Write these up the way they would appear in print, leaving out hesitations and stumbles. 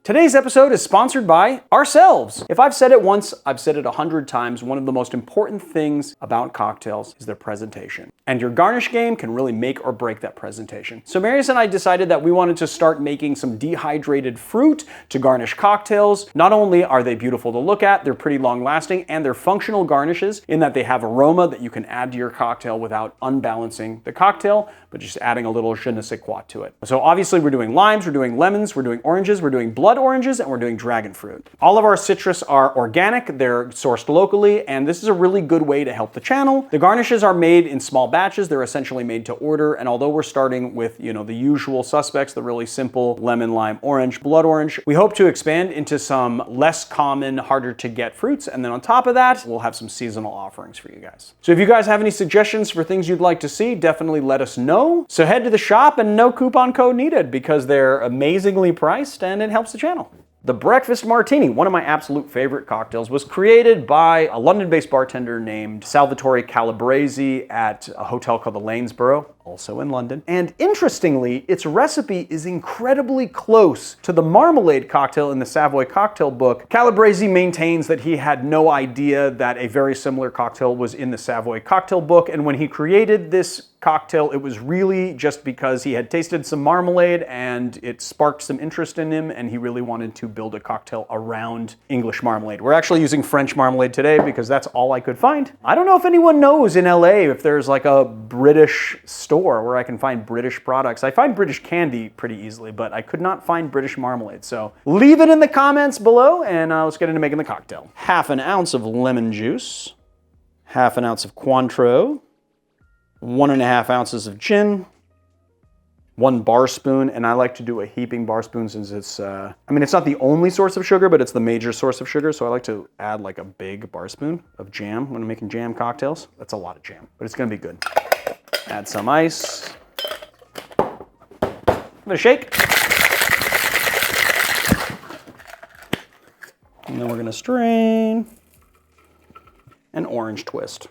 Today's episode is sponsored by ourselves. If I've said it once, I've said it 100 times. One of the most important things about cocktails is their presentation. And your garnish game can really make or break that presentation. So Marius and I decided that we wanted to start making some dehydrated fruit to garnish cocktails. Not only are they beautiful to look at, they're pretty long lasting, and they're functional garnishes in that they have aroma that you can add to your cocktail without unbalancing the cocktail, but just adding a little je ne sais quoi to it. So obviously we're doing limes, we're doing lemons, we're doing oranges, we're doing blood oranges, and we're doing dragon fruit. All of our citrus are organic, they're sourced locally, and this is a really good way to help the channel. The garnishes are made in small batches, they're essentially made to order, and although we're starting with, the usual suspects, the really simple lemon, lime, orange, blood orange, we hope to expand into some less common, harder to get fruits, and then on top of that, we'll have some seasonal offerings for you guys. So if you guys have any suggestions for things you'd like to see, definitely let us know. So head to the shop and no coupon code needed because they're amazingly priced and it helps the channel. The Breakfast Martini, one of my absolute favorite cocktails, was created by a London-based bartender named Salvatory Calabrese at a hotel called the Lanesborough, also in London. And interestingly, its recipe is incredibly close to the marmalade cocktail in the Savoy Cocktail book. Calabrese maintains that he had no idea that a very similar cocktail was in the Savoy Cocktail book, and when he created this cocktail, it was really just because he had tasted some marmalade and it sparked some interest in him, and he really wanted to build a cocktail around English marmalade. We're actually using French marmalade today because that's all I could find. I don't know if anyone knows in LA if there's like a British store where I can find British products. I find British candy pretty easily, but I could not find British marmalade. So leave it in the comments below and let's get into making the cocktail. Half an ounce of lemon juice, half an ounce of Cointreau, 1.5 ounces of gin, 1 bar spoon, and I like to do a heaping bar spoon since it's, it's not the only source of sugar, but it's the major source of sugar, so I like to add like a big bar spoon of jam when I'm making jam cocktails. That's a lot of jam, but it's gonna be good. Add some ice. Give it a shake. And then we're gonna strain and orange twist.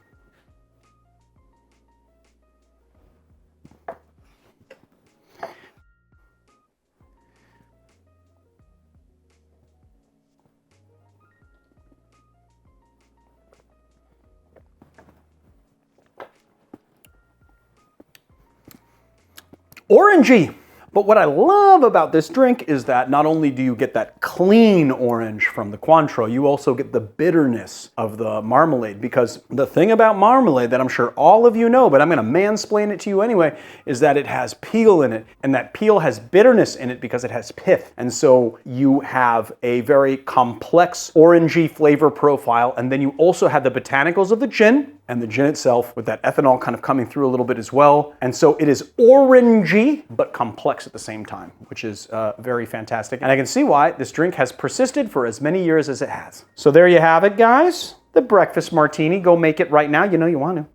Orangey! But what I love about this drink is that not only do you get that clean orange from the Cointreau, you also get the bitterness of the marmalade, because the thing about marmalade that I'm sure all of you know, but I'm gonna mansplain it to you anyway, is that it has peel in it, and that peel has bitterness in it because it has pith. And so you have a very complex orangey flavor profile, and then you also have the botanicals of the gin, and the gin itself with that ethanol kind of coming through a little bit as well. And so it is orangey, but complex at the same time, which is very fantastic. And I can see why this drink has persisted for as many years as it has. So there you have it, guys. The Breakfast Martini. Go make it right now. You know you want to.